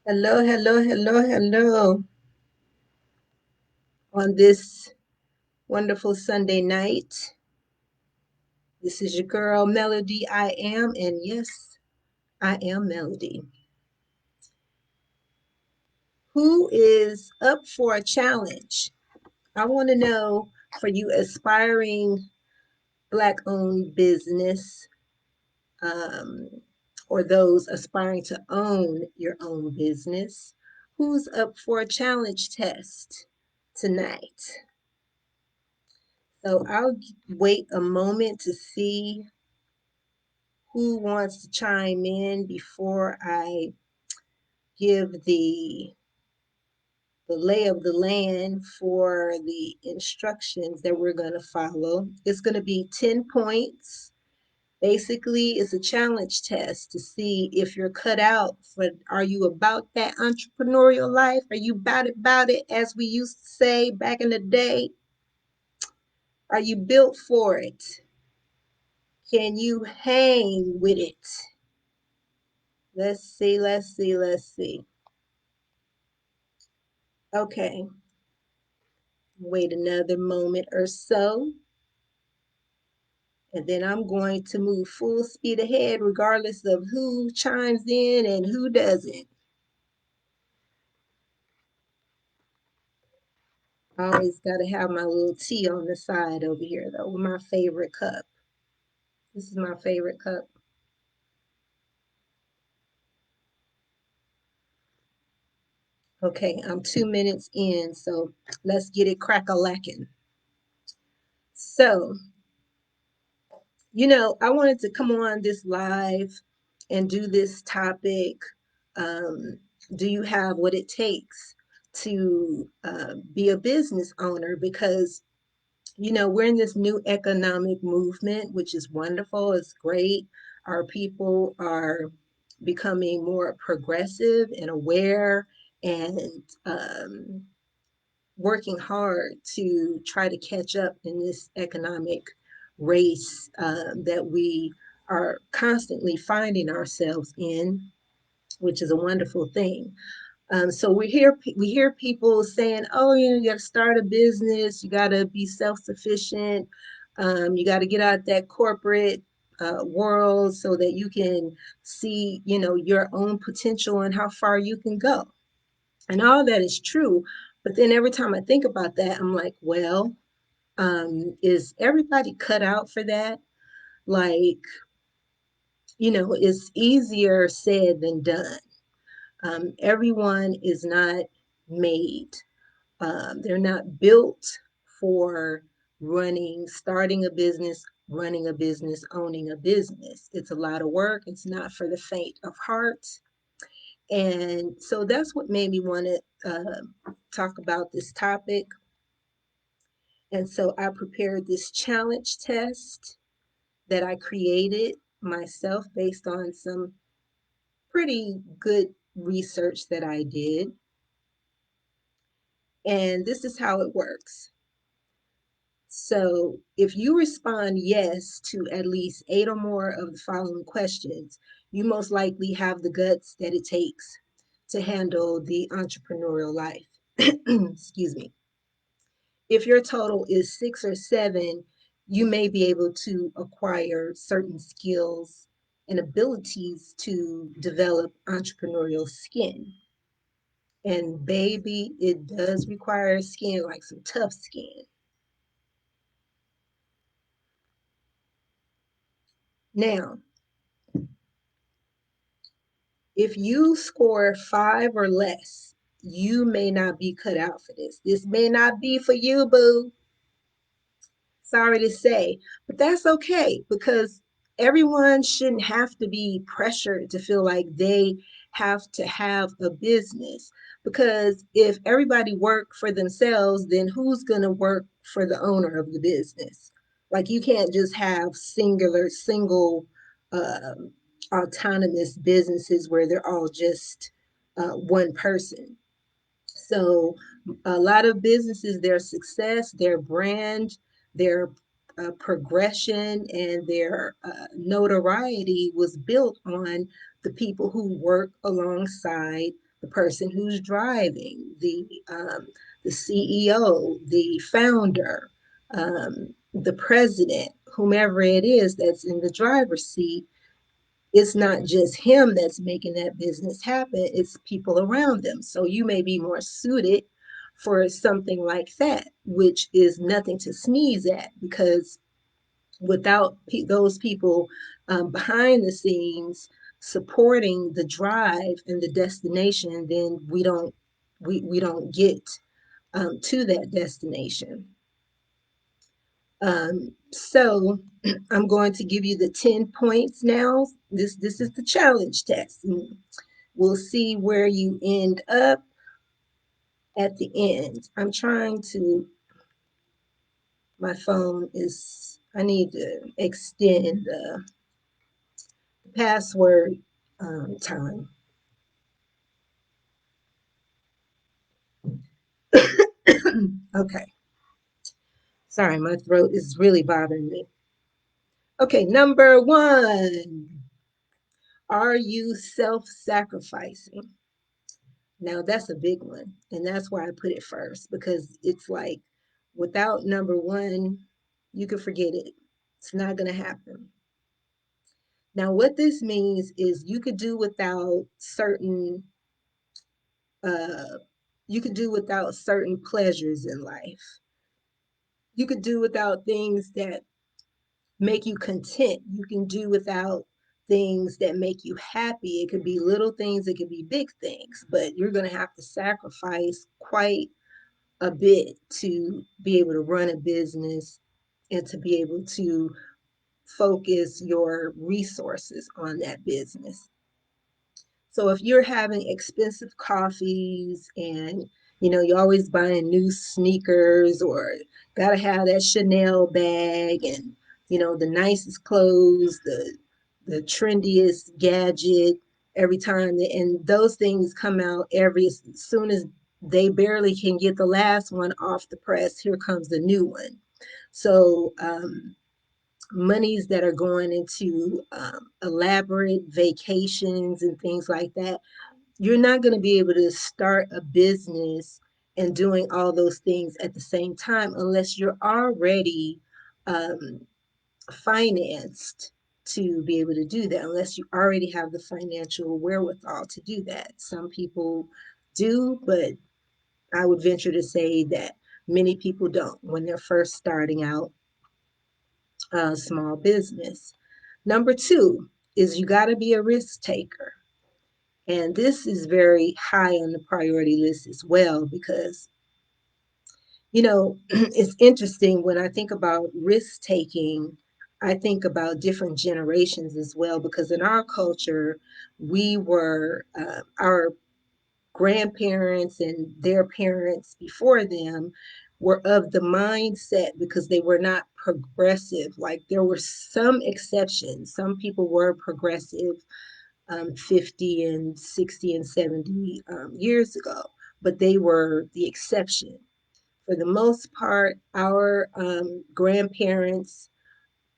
Hello, hello, hello, hello. On this wonderful Sunday night, this is your girl, Melody. I am, and yes, I am Melody. Who is up for a challenge? I want to know for you aspiring Black owned business um, or those aspiring to own your own business, who's up for a challenge test tonight? So I'll wait a moment to see who wants to chime in before I give the lay of the land for the instructions that we're going to follow. It's going to be 10 points. Basically, it's a challenge test to see if you're cut out for, are you about that entrepreneurial life? Are you about it, as we used to say back in the day? Are you built for it? Can you hang with it? Let's see. Okay, wait another moment or so, and then I'm going to move full speed ahead regardless of who chimes in and who doesn't. I always got to have my little tea on the side over here, though, with my favorite cup. This is my favorite cup. Okay, I'm 2 minutes in, so let's get it crack-a-lacking. So, I wanted to come on this live and do this topic. Um, do you have what it takes to be a business owner? Because, we're in this new economic movement, which is wonderful, it's great. Our people are becoming more progressive and aware and working hard to try to catch up in this economic race that we are constantly finding ourselves in, which is a wonderful thing. So we hear people saying, "Oh, you got to start a business. You got to be self-sufficient. You got to get out that corporate world so that you can see, your own potential and how far you can go." And all that is true. But then every time I think about that, I'm like, well, is everybody cut out for that? Like, it's easier said than done. Everyone is not made, they're not built for starting a business, running a business, owning a business. It's a lot of work. It's not for the faint of heart. And so that's what made me want to talk about this topic. And so I prepared this challenge test that I created myself based on some pretty good research that I did. And this is how it works. So if you respond yes to at least 8 or more of the following questions, you most likely have the guts that it takes to handle the entrepreneurial life. Excuse me. If your total is 6 or 7, you may be able to acquire certain skills and abilities to develop entrepreneurial skin. And baby, it does require skin, like some tough skin. Now, if you score 5 or less, you may not be cut out for this. This may not be for you, boo. Sorry to say, but that's okay because everyone shouldn't have to be pressured to feel like they have to have a business. Because if everybody worked for themselves, then who's going to work for the owner of the business? Like you can't just have single, um autonomous businesses where they're all just one person. So a lot of businesses, their success, their brand, their progression, and their notoriety was built on the people who work alongside the person who's driving, the CEO, the founder, the president, whomever it is that's in the driver's seat. It's not just him that's making that business happen, it's people around them. So you may be more suited for something like that, which is nothing to sneeze at, because without those people behind the scenes supporting the drive and the destination, then we don't get to that destination. So I'm going to give you the 10 points now. This is the challenge test. And we'll see where you end up at the end. I'm trying to, my phone is, I need to extend the password time. Okay. Sorry, my throat is really bothering me. Okay, number one. Are you self sacrificing? Now, that's a big one. And that's why I put it first, because it's like without number one, you can forget it. It's not going to happen. Now, what this means is you could do without uh, certain pleasures in life. You could do without things that make you content. You can do without things that make you happy. It could be little things, it could be big things, but you're going to have to sacrifice quite a bit to be able to run a business and to be able to focus your resources on that business. So if you're having expensive coffees and you're always buying new sneakers or gotta have that Chanel bag and the nicest clothes, the trendiest gadget every time, and those things come out every as soon as they barely can get the last one off the press, here comes the new one. So monies that are going into elaborate vacations and things like that, you're not going to be able to start a business and doing all those things at the same time unless you're already um, financed to be able to do that, unless you already have the financial wherewithal to do that. Some people do, but I would venture to say that many people don't when they're first starting out a small business. Number two is you got to be a risk taker. And this is very high on the priority list as well, because, it's interesting when I think about risk taking, I think about different generations as well, because in our culture, our grandparents and their parents before them were of the mindset, because they were not progressive. Like there were some exceptions. Some people were progressive 50 and 60 and 70 years ago, but they were the exception. For the most part, our grandparents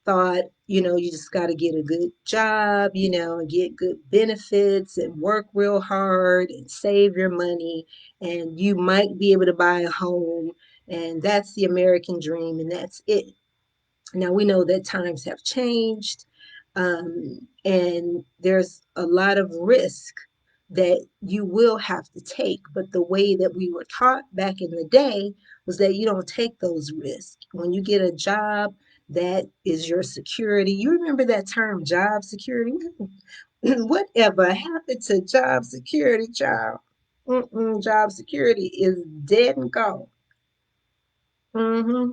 thought, you just got to get a good job, and get good benefits and work real hard and save your money, and you might be able to buy a home. And that's the American dream, and that's it. Now we know that times have changed, and there's a lot of risk that you will have to take. But the way that we were taught back in the day was that you don't take those risks. When you get a job, that is your security. You remember that term, job security? Whatever happened to job security, child? Job security is dead and gone. hmm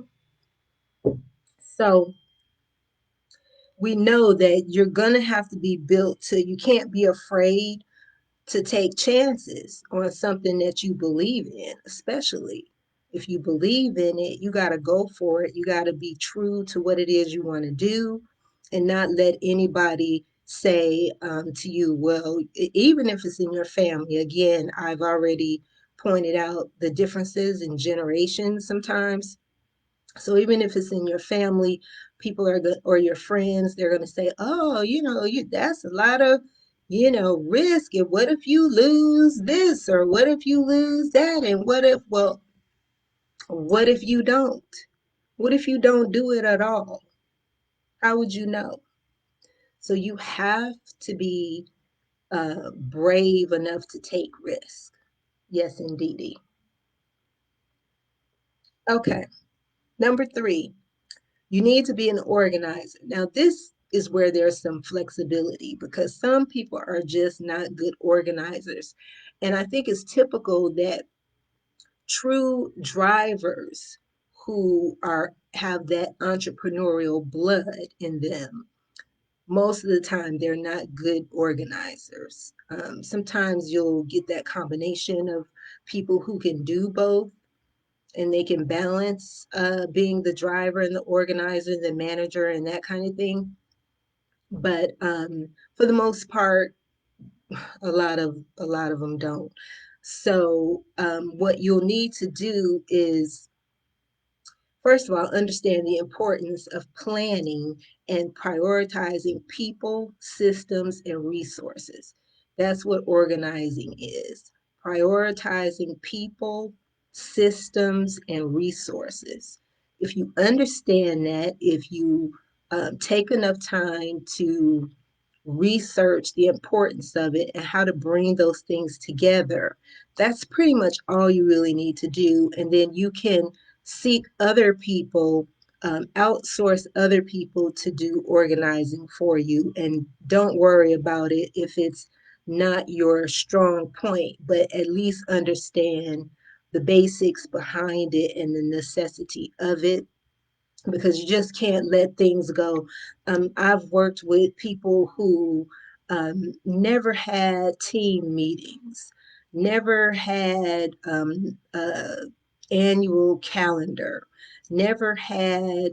So we know that you're going to have to be built to, you can't be afraid to take chances on something that you believe in, especially if you believe in it, you got to go for it. You got to be true to what it is you want to do and not let anybody say to you, well, even if it's in your family. Again, I've already pointed out the differences in generations sometimes. So even if it's in your family, people are or your friends, they're going to say, "Oh, you that's a lot of risk. And what if you lose this, or what if you lose that? And what if you don't? What if you don't do it at all? How would you know? So you have to be brave enough to take risk. Yes, indeedy. Okay. Number three, you need to be an organizer. Now, this is where there's some flexibility because some people are just not good organizers. And I think it's typical that true drivers who are have that entrepreneurial blood in them, most of the time they're not good organizers. Sometimes you'll get that combination of people who can do both, and they can balance being the driver and the organizer, the manager, and that kind of thing. But for the most part, a lot of them don't. So what you'll need to do is, first of all, understand the importance of planning and prioritizing people, systems, and resources. That's what organizing is: prioritizing people, systems, and resources. If you understand that, if you take enough time to research the importance of it and how to bring those things together, that's pretty much all you really need to do. And then you can seek other people, outsource other people to do organizing for you. And don't worry about it if it's not your strong point, but at least understand the basics behind it and the necessity of it, because you just can't let things go. I've worked with people who never had team meetings, never had annual calendar, never had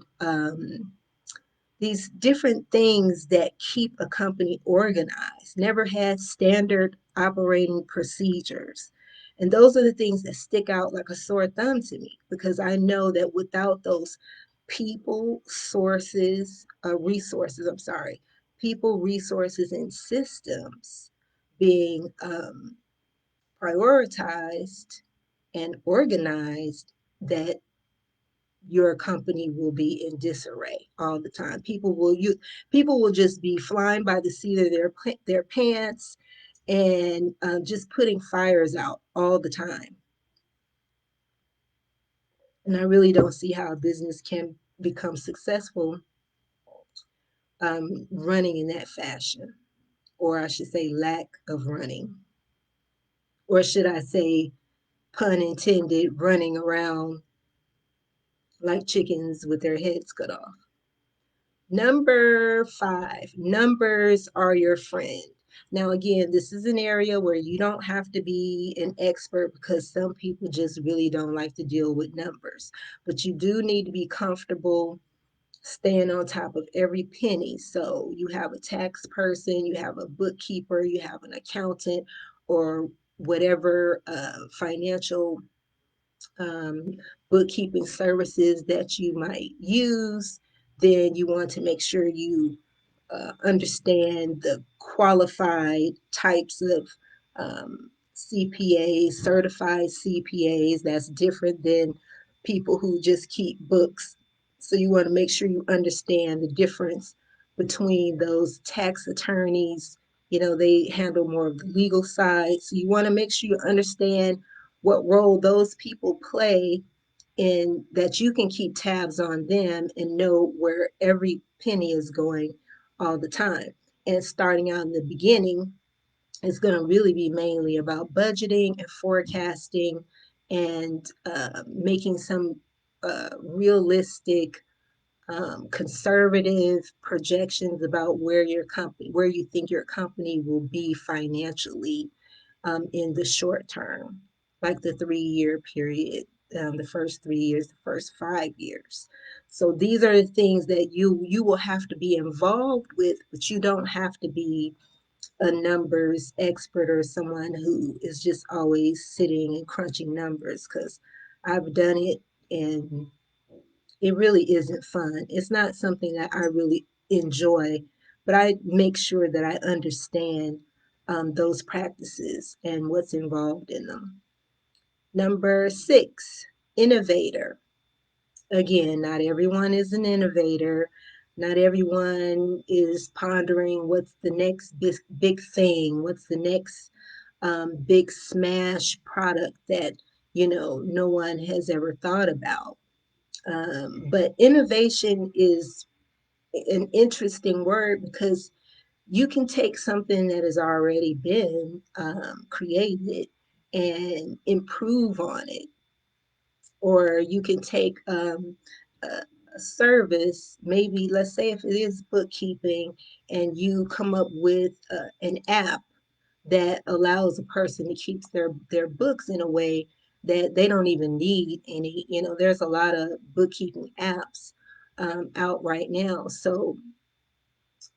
these different things that keep a company organized, never had standard operating procedures. And those are the things that stick out like a sore thumb to me, because I know that without those resources, I'm sorry, people, resources, and systems being prioritized and organized, that your company will be in disarray all the time. People will just be flying by the seat of their pants, and just putting fires out all the time. And I really don't see how a business can become successful running in that fashion, or I should say, lack of running, or should I say, pun intended, running around like chickens with their heads cut off. Number five, numbers are your friend. Now, again, this is an area where you don't have to be an expert, because some people just really don't like to deal with numbers. But you do need to be comfortable staying on top of every penny. So you have a tax person, you have a bookkeeper, you have an accountant, or whatever financial um, bookkeeping services that you might use. Then you want to make sure you understand the qualified types of CPAs, certified CPAs. That's different than people who just keep books. So you want to make sure you understand the difference between those tax attorneys. They handle more of the legal side. So you want to make sure you understand what role those people play, and that you can keep tabs on them and know where every penny is going all the time. And starting out in the beginning, it's going to really be mainly about budgeting and forecasting, and making some realistic, conservative projections about where you think your company will be financially in the short term, like the 3 year period, the first 3 years, the first 5 years. So these are the things that you will have to be involved with, but you don't have to be a numbers expert or someone who is just always sitting and crunching numbers, because I've done it, and it really isn't fun. It's not something that I really enjoy, but I make sure that I understand those practices and what's involved in them. Number 6, innovator. Again, not everyone is an innovator. Not everyone is pondering what's the next big thing, what's the next big smash product that no one has ever thought about. But innovation is an interesting word because you can take something that has already been created and improve on it, or you can take a service, maybe let's say if it is bookkeeping, and you come up with an app that allows a person to keep their books in a way that they don't even need any. There's a lot of bookkeeping apps out right now. So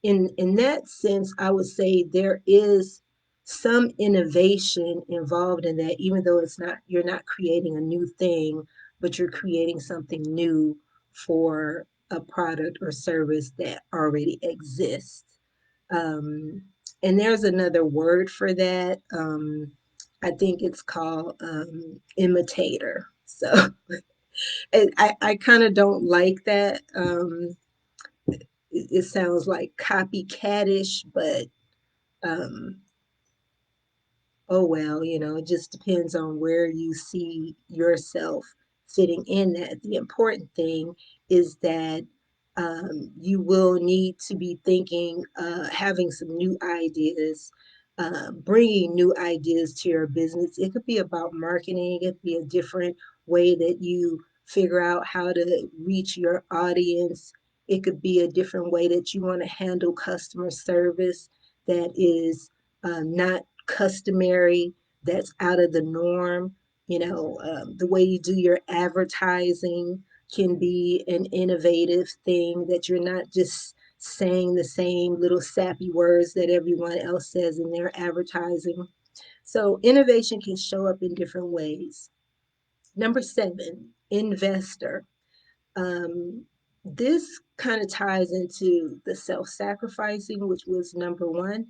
in that sense, I would say there is some innovation involved in that, even though you're not creating a new thing, but you're creating something new for a product or service that already exists. Um, and there's another word for that. I think it's called imitator. So I kind of don't like that. It sounds like copycatish, but um, oh well, it just depends on where you see yourself fitting in that. The important thing is that you will need to be thinking, having some new ideas, bringing new ideas to your business. It could be about marketing, it could be a different way that you figure out how to reach your audience. It could be a different way that you want to handle customer service that is not customary, that's out of the norm. The way you do your advertising can be an innovative thing, that you're not just saying the same little sappy words that everyone else says in their advertising. So innovation can show up in different ways. Number 7, investor. Um, this kind of ties into the self-sacrificing, which was number 1.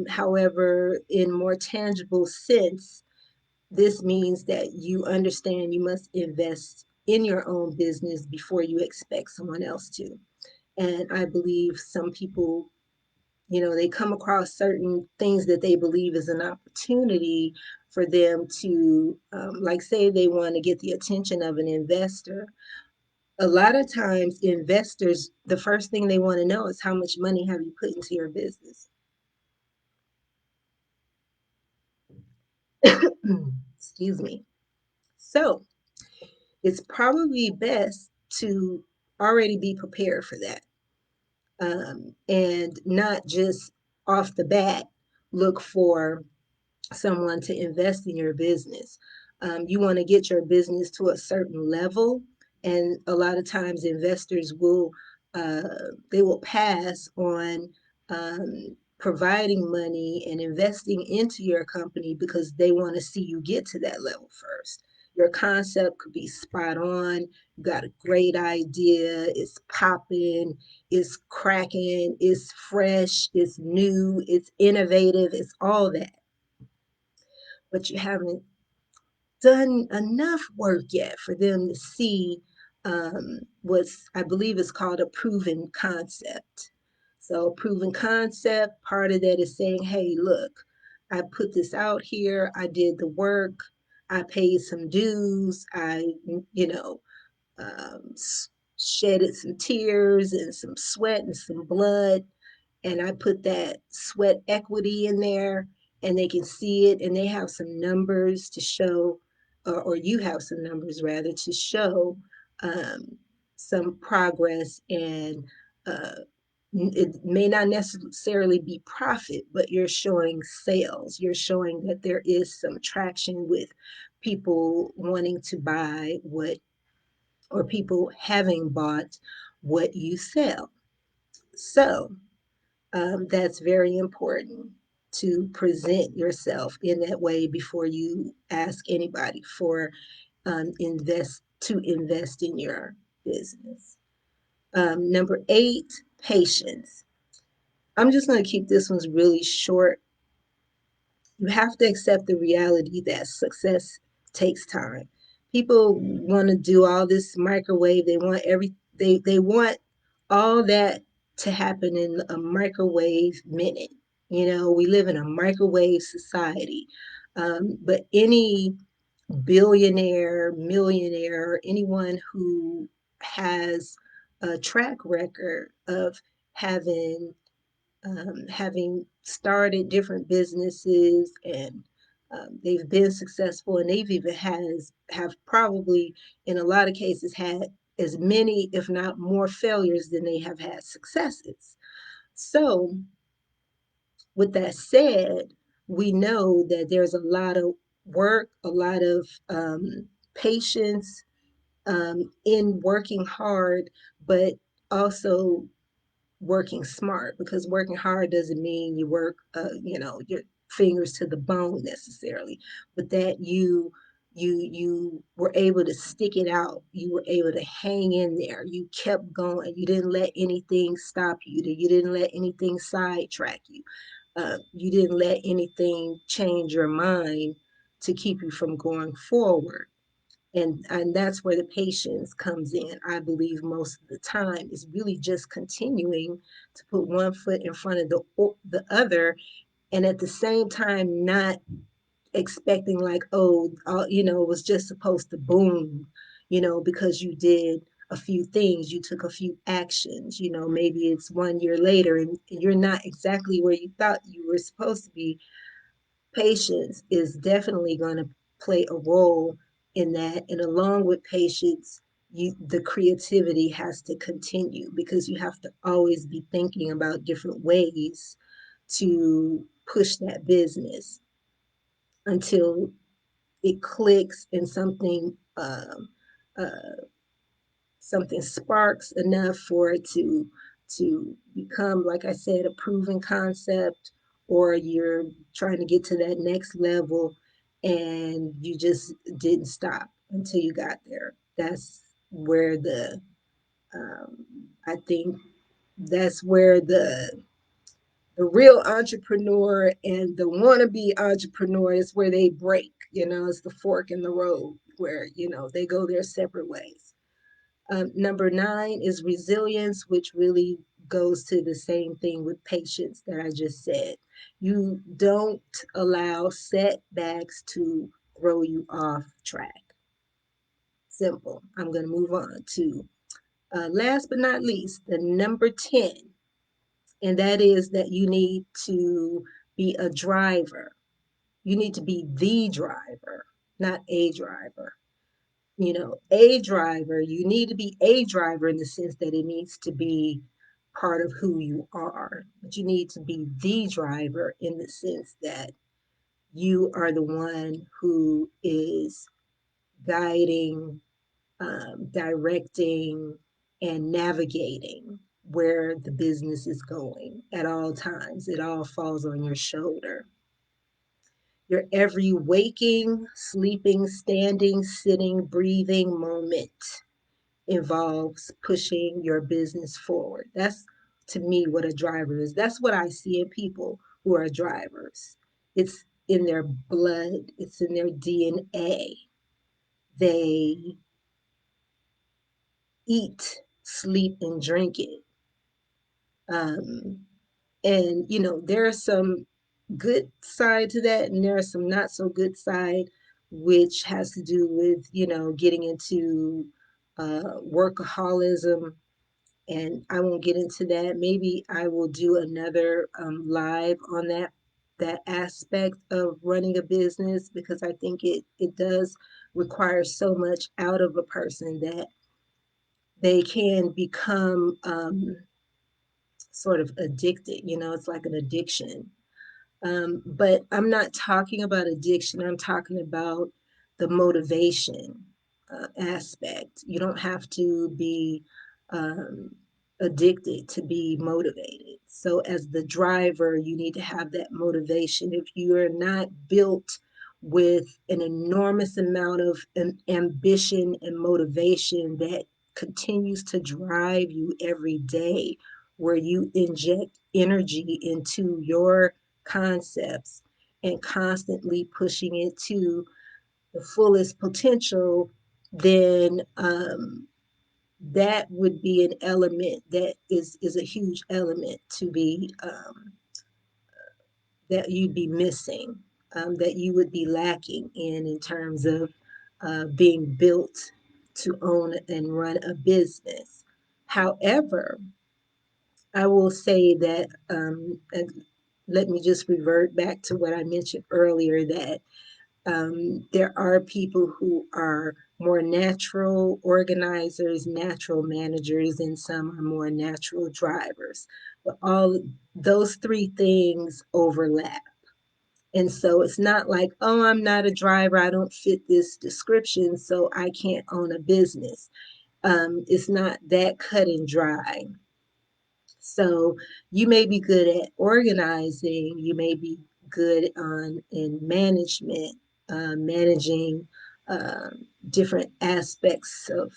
However, in more tangible sense, this means that you understand you must invest in your own business before you expect someone else to. And I believe some people, they come across certain things that they believe is an opportunity for them to, like, say they want to get the attention of an investor. A lot of times, investors, the first thing they want to know is how much money have you put into your business. Excuse me. So it's probably best to already be prepared for that, and not just off the bat look for someone to invest in your business. You want to get your business to a certain level, and a lot of times investors uh, will pass on providing money and investing into your company because they want to see you get to that level first. Your concept could be spot on. You got a great idea. It's popping. It's cracking. It's fresh. It's new. It's innovative. It's all that, but you haven't done enough work yet for them to see what's, I believe, is called a proven concept. So, proven concept, part of that is saying, hey, look, I put this out here, I did the work, I paid some dues, I, you know, um, shedded some tears and some sweat and some blood, and I put that sweat equity in there, and they can see it, and they have some numbers to show, or you have some numbers rather to show um, some progress, and uh, it may not necessarily be profit, but you're showing sales. You're showing that there is some traction with people wanting to buy what, or people having bought what you sell. So that's very important to present yourself in that way before you ask anybody for invest in your business. Number 8, patience. I'm just going to keep this one's really short. You have to accept the reality that success takes time. People want to do all this microwave. They want all that to happen in a microwave minute. You know, we live in a microwave society. But any billionaire, millionaire, anyone who has a track record of having having started different businesses, and they've been successful, and they've even have probably in a lot of cases had as many if not more failures than they have had successes. So with that said, we know that there's a lot of work, a lot of patience in working hard, but also working smart, because working hard doesn't mean you work your fingers to the bone necessarily, but that you were able to stick it out, you were able to hang in there, you kept going, you didn't let anything stop you, you didn't let anything sidetrack you, you didn't let anything change your mind to keep you from going forward. And that's where the patience comes in. I believe most of the time is really just continuing to put one foot in front of the other, and at the same time not expecting like, oh, it was just supposed to boom, because you did a few things, you took a few actions, maybe it's 1 year later and you're not exactly where you thought you were supposed to be. Patience is definitely going to play a role in that. And along with patience, the creativity has to continue, because you have to always be thinking about different ways to push that business until it clicks and uh, something sparks enough for it to become, like I said, a proven concept, or you're trying to get to that next level and you just didn't stop until you got there. That's where um, I think that's where the real entrepreneur and the wannabe entrepreneur is where they break. It's the fork in the road where they go their separate ways. Number 9 is resilience, which really goes to the same thing with patience that I just said. You don't allow setbacks to throw you off track. Simple. I'm going to move on to last but not least, the number 10, and that is that you need to be a driver. You need to be the driver, not a driver. A driver, you need to be a driver in the sense that it needs to be part of who you are. But you need to be the driver in the sense that you are the one who is guiding, directing, and navigating where the business is going at all times. It all falls on your shoulder. Your every waking, sleeping, standing, sitting, breathing moment involves pushing your business forward. That's to me what a driver is. That's what I see in people who are drivers. It's in their blood, it's in their DNA. They eat, sleep, and drink it. Um, and there are some good side to that, and there are some not so good side, which has to do with getting into workaholism, and I won't get into that. Maybe I will do another live on that aspect of running a business, because I think it does require so much out of a person that they can become sort of addicted. It's like an addiction. But I'm not talking about addiction. I'm talking about the motivation aspect. You don't have to be um, addicted to be motivated. So, as the driver, you need to have that motivation. If you are not built with an enormous amount of ambition and motivation that continues to drive you every day, where you inject energy into your concepts and constantly pushing it to the fullest potential, then that would be an element that is a huge element to be that you'd be missing, that you would be lacking in terms of being built to own and run a business. However, I will say that, and let me just revert back to what I mentioned earlier, that there are people who are more natural organizers, natural managers, and some are more natural drivers. But all those three things overlap. And so it's not like, oh, I'm not a driver, I don't fit this description, so I can't own a business. It's not that cut and dry. So you may be good at organizing, you may be good on in management, managing different aspects of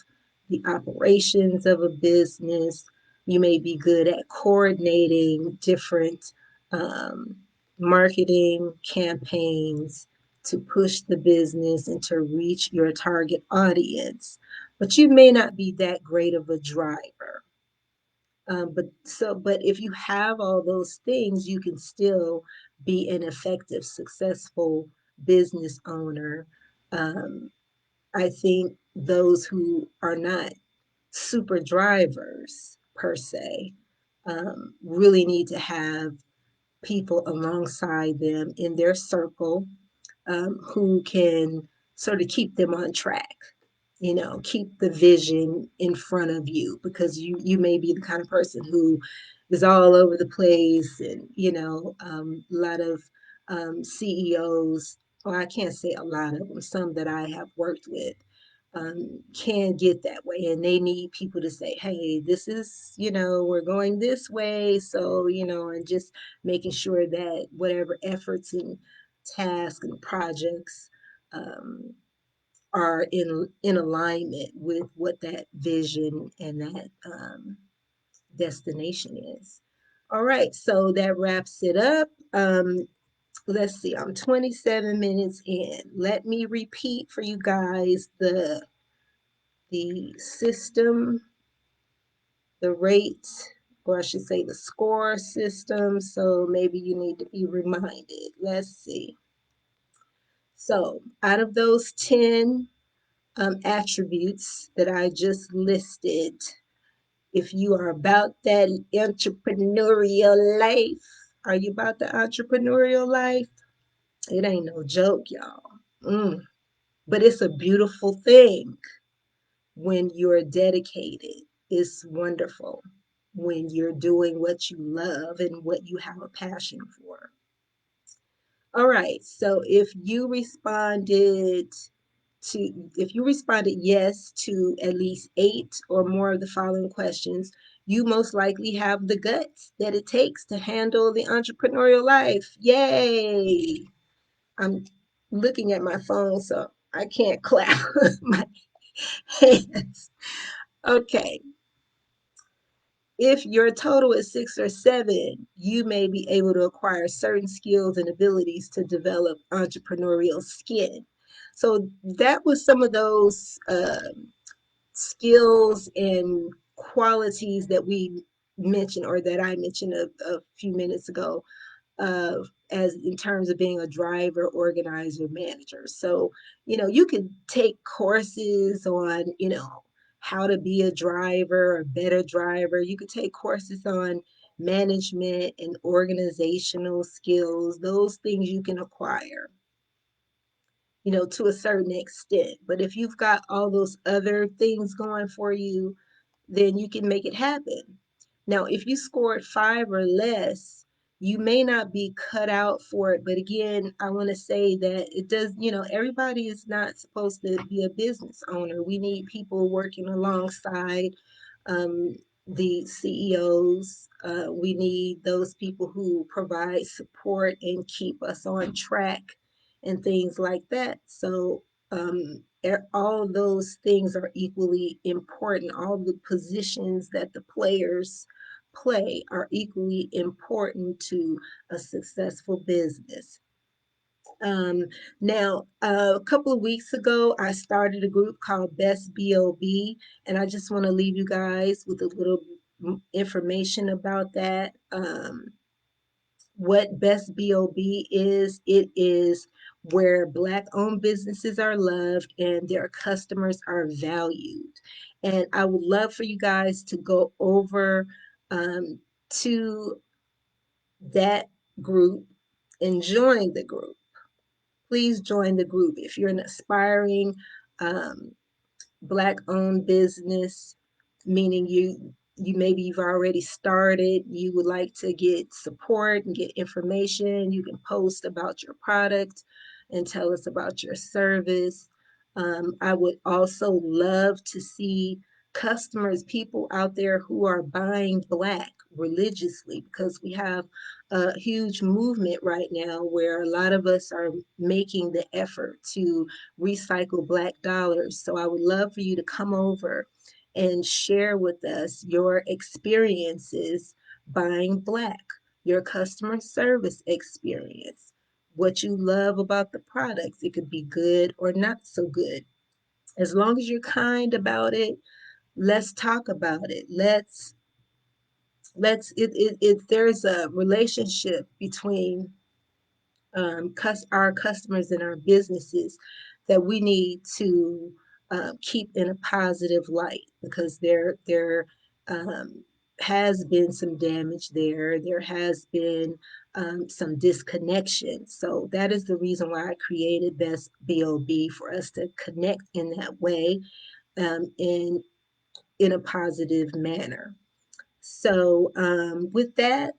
the operations of a business. You may be good at coordinating different um, marketing campaigns to push the business and to reach your target audience, but you may not be that great of a driver. But if you have all those things, you can still be an effective, successful business owner. Um, I think those who are not super drivers per se really need to have people alongside them in their circle who can sort of keep them on track, keep the vision in front of you, because you may be the kind of person who is all over the place, and a lot of CEOs, well, I can't say a lot of them, some that I have worked with can get that way, and they need people to say, hey, this is, we're going this way, so, and just making sure that whatever efforts and tasks and projects um, are in alignment with what that vision and that destination is. All right, so that wraps it up. Let's see, I'm 27 minutes in. Let me repeat for you guys the system, the rate, or I should say the score system. So maybe you need to be reminded. Let's see. So out of those 10 attributes that I just listed, if you are about that entrepreneurial life, are you about the entrepreneurial life? It ain't no joke, y'all. Mm. But it's a beautiful thing when you're dedicated. It's wonderful when you're doing what you love and what you have a passion for. All right, so if you responded yes to at least 8 or more of the following questions, you most likely have the guts that it takes to handle the entrepreneurial life. Yay! I'm looking at my phone, so I can't clap my hands. Okay. If your total is 6 or 7, you may be able to acquire certain skills and abilities to develop entrepreneurial skin. So that was some of those skills and qualities that we mentioned, or that I mentioned a few minutes ago, as in terms of being a driver, organizer, manager. So, you could take courses on, how to be a driver or better driver. You could take courses on management and organizational skills. Those things you can acquire, to a certain extent. But if you've got all those other things going for you, then you can make it happen. Now, if you scored 5 or less, you may not be cut out for it. But again, I want to say that it does, everybody is not supposed to be a business owner. We need people working alongside um, the CEOs. We need those people who provide support and keep us on track and things like that. So, all of those things are equally important. All the positions that the players play are equally important to a successful business. Um, Now, a couple of weeks ago, I started a group called Best BOB, and I just want to leave you guys with a little information about that. What Best BOB is, it is where Black owned businesses are loved and their customers are valued. And I would love for you guys to go over to that group and join the group. Please join the group. If you're an aspiring um, Black owned business, meaning you maybe you've already started, you would like to get support and get information, you can post about your product and tell us about your service. I would also love to see customers, people out there who are buying Black religiously, because we have a huge movement right now where a lot of us are making the effort to recycle Black dollars. So I would love for you to come over and share with us your experiences buying Black, your customer service experience, what you love about the products. It could be good or not so good. As long as you're kind about it, let's talk about it. Let's there's a relationship between our customers and our businesses that we need to keep in a positive light, because there um, has been some damage there. There has been some disconnection. So that is the reason why I created Best BOB, for us to connect in that way, in a positive manner. So with that,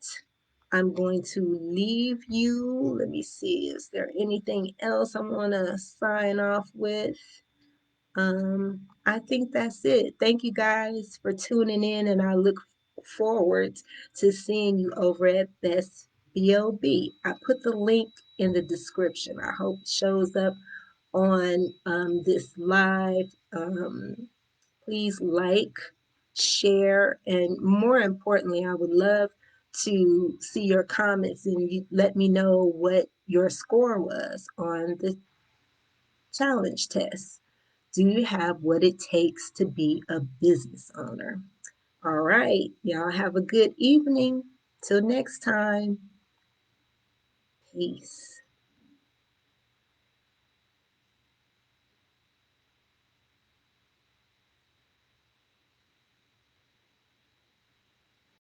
I'm going to leave you. Let me see. Is there anything else I want to sign off with? I think that's it. Thank you guys for tuning in, and I look forward to seeing you over at Best BOB. I put the link in the description. I hope it shows up on this live. Please like, share, and more importantly, I would love to see your comments, and you let me know what your score was on the challenge test. Do you have what it takes to be a business owner? All right, y'all have a good evening. Till next time, peace.